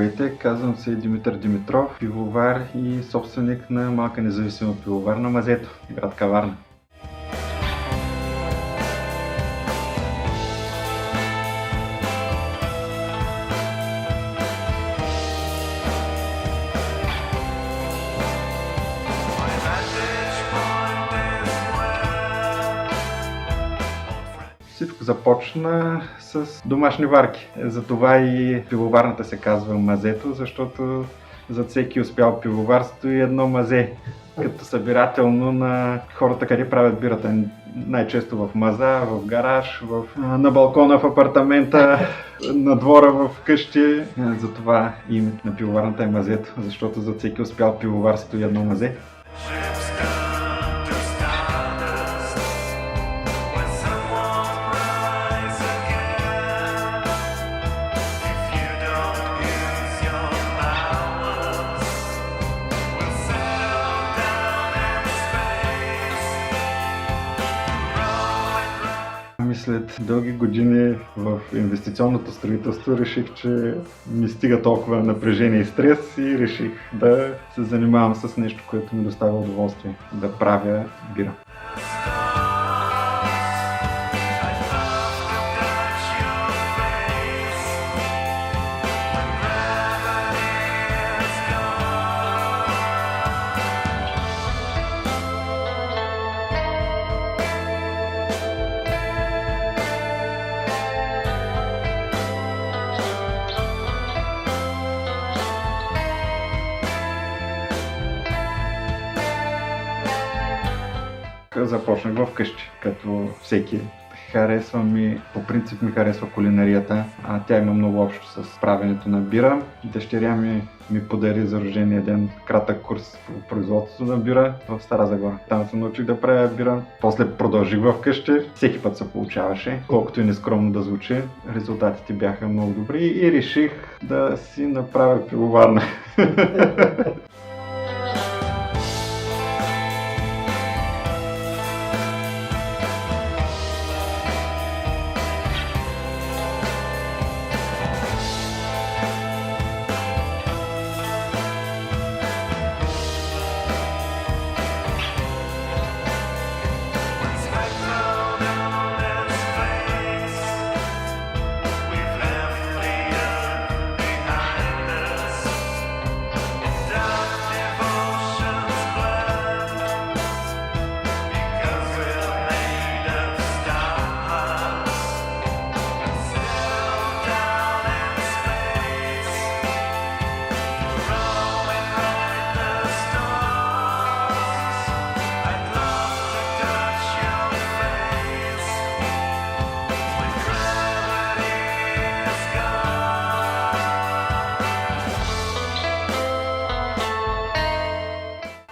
Здравейте, казвам се Димитър Димитров, пивовар и собственик на малка независима пивоварна Мазето, град Каварна. Всичко започна с домашни варки. Затова и пивоварната се казва Мазето, защото зад всеки успял пивовар стои едно мазе. Като събирателно на хората, къде правят бирата. Най-често в маза, в гараж, на балкона в апартамента, на двора в къщи. Затова името на пивоварната е Мазето, защото зад всеки успял пивовар стои едно мазе. След дълги години в инвестиционното строителство реших, че ми стига толкова напрежение и стрес и реших да се занимавам с нещо, което ми доставя удоволствие, да правя бира. Започнах вкъщи, като всеки. По принцип ми харесва кулинарията, а тя има много общо с правенето на бира. Дъщеря ми подари за рождения ден кратък курс по производството на бира в Стара Загора. Там се научих да правя бира. После продължих вкъщи. Всеки път се получаваше, колкото и нескромно да звучи. Резултатите бяха много добри и реших да си направя пивоварна.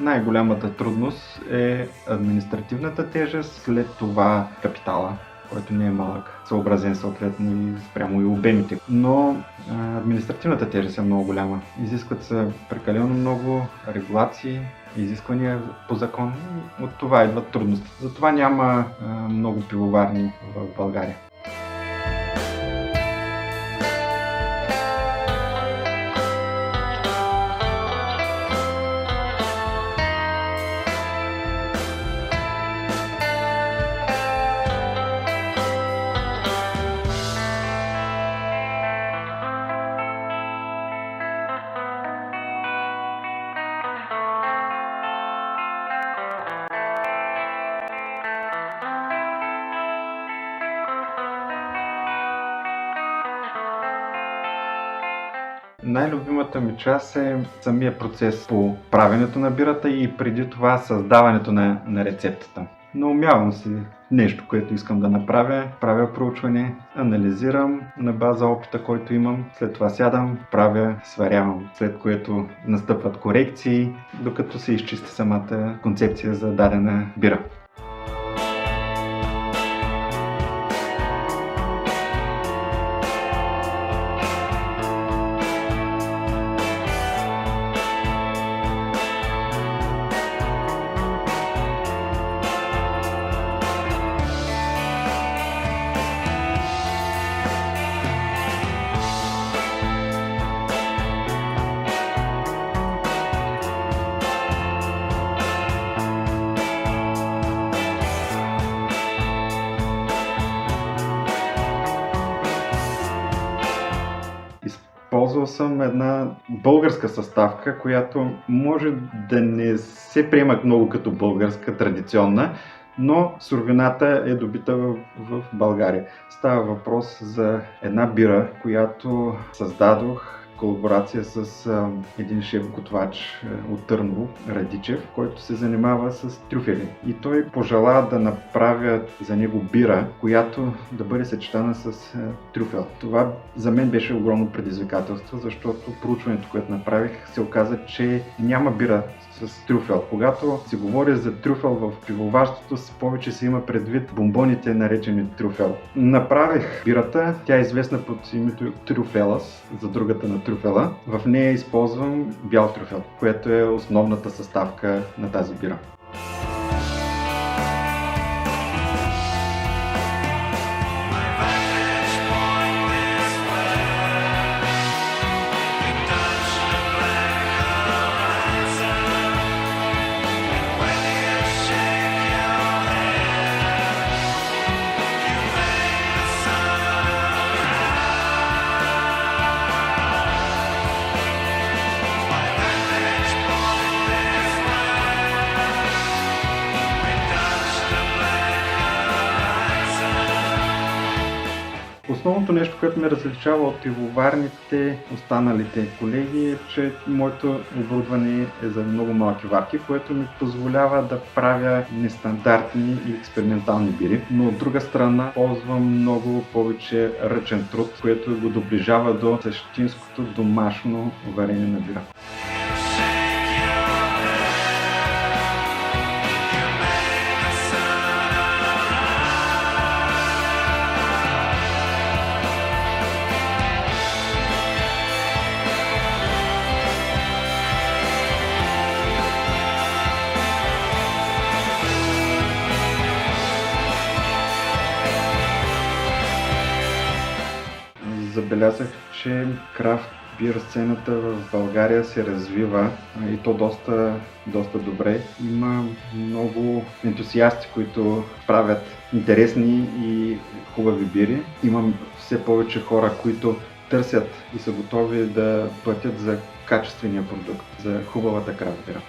Най-голямата трудност е административната тежест, след това капитала, който не е малък, съобразен съответно и спрямо и обемите. Но административната тежест е много голяма. Изискват се прекалено много регулации, изисквания по закон и от това идват трудности. Затова няма много пивоварни в България. Най-любимата ми част е самия процес по правенето на бирата и преди това създаването на рецептата. Наумявам си нещо, което искам да направя, правя проучване, анализирам на база опита, който имам, след това сядам, правя, сварявам, след което настъпват корекции, докато се изчисти самата концепция за дадена бира. Използвал съм една българска съставка, която може да не се приема много като българска, традиционна, но суровината е добита в България. Става въпрос за една бира, която създадох в колаборация с един шеф-готвач от Търново, Радичев, който се занимава с трюфели. И той пожела да направя за него бира, която да бъде съчетана с трюфел. Това за мен беше огромно предизвикателство, защото проучването, което направих, се оказа, че няма бира с трюфел. Когато се говори за трюфел в пивоварството, повече се има предвид бомбоните, наречени трюфел. Направих бирата, тя е известна под името Трюфелас, за другата на трюфела. В нея използвам бял трюфел, което е основната съставка на тази бира. Основното нещо, което ме различава от пивоварните останалите колеги е, че моето оборудване е за много малки варки, което ми позволява да правя нестандартни и експериментални бири, но от друга страна ползвам много повече ръчен труд, което го доближава до същинското домашно варене на бира. Забелязах, че крафт бир сцената в България се развива и то доста добре. Има много ентусиасти, които правят интересни и хубави бири. Имам все повече хора, които търсят и са готови да платят за качествения продукт, за хубавата крафт бира.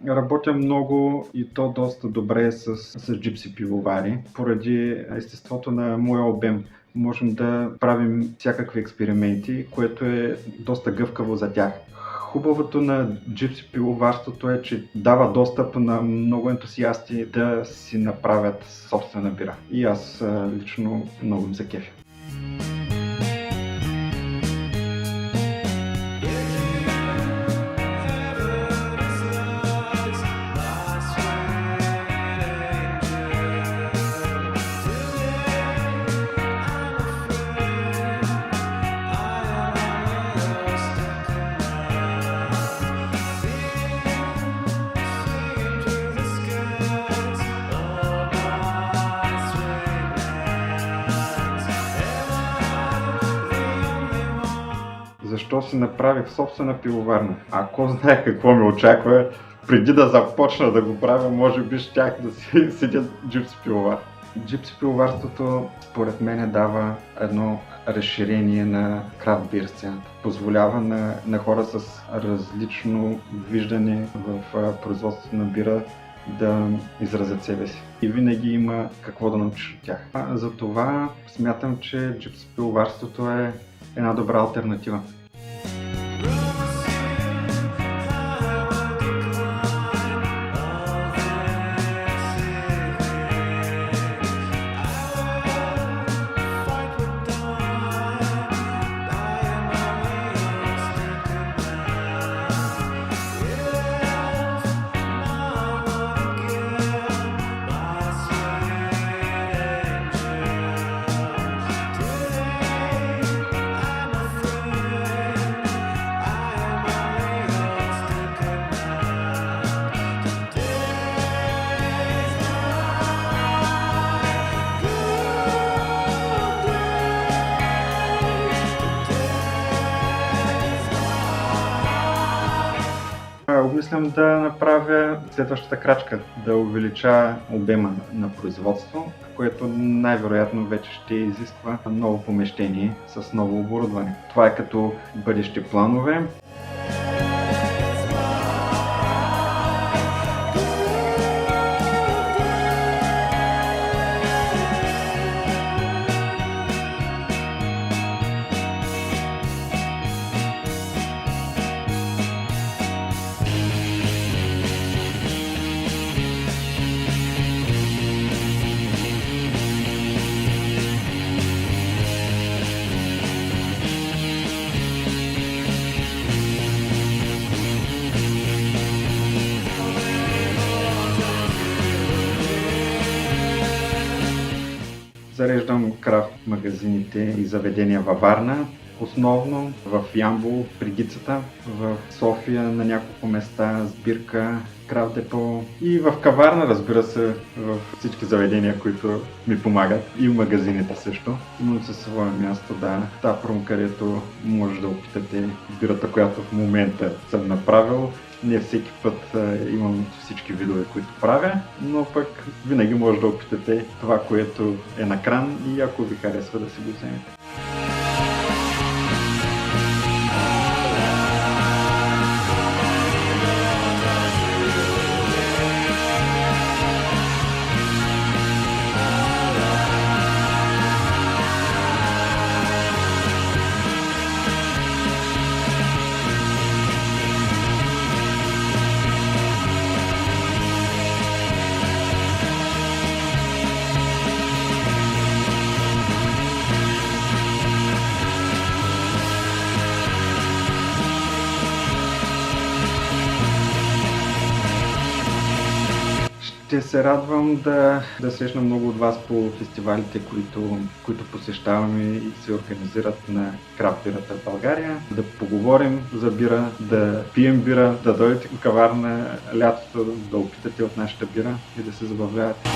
Работя много и то доста добре с джипси пивовари. Поради естеството на моя обем можем да правим всякакви експерименти, което е доста гъвкаво за тях. Хубавото на джипси пивоварството е, че дава достъп на много ентусиасти да си направят собствена бира. И аз лично много им се кефя. Защо си направих собствена пивоварна? Ако знаех какво ме очаква, преди да започна да го правя, може би щях да си седя джипси пивовар. Джипси пивоварството според мен дава едно разширение на крафт бир сцената. Позволява на хора с различно виждане в производството на бира да изразят себе си. И винаги има какво да научиш от тях. Затова смятам, че джипси пивоварството е една добра алтернатива. мислям да направя следващата крачка, да увелича обема на производство, което най-вероятно вече ще изисква ново помещение с ново оборудване. Това е като бъдещи планове. Зареждам крафт магазините и заведения във Варна, основно в Ямбол, при Гицата, в София на няколко места, Сбирка, Крафт депо и в Каварна, разбира се, в всички заведения, които ми помагат и в магазините също. Имам със свое място, да, Тапрум, където може да опитате бирата, която в момента съм направил. Не всеки път имам всички видове, които правя, но пък винаги може да опитате това, което е на кран и ако ви харесва да си го вземете. Ще се радвам да срещна много от вас по фестивалите, които посещаваме и се организират на крафт бирата в България. Да поговорим за бира, да пием бира, да дойдете в Каварна лятото, да опитате от нашата бира и да се забавлявате.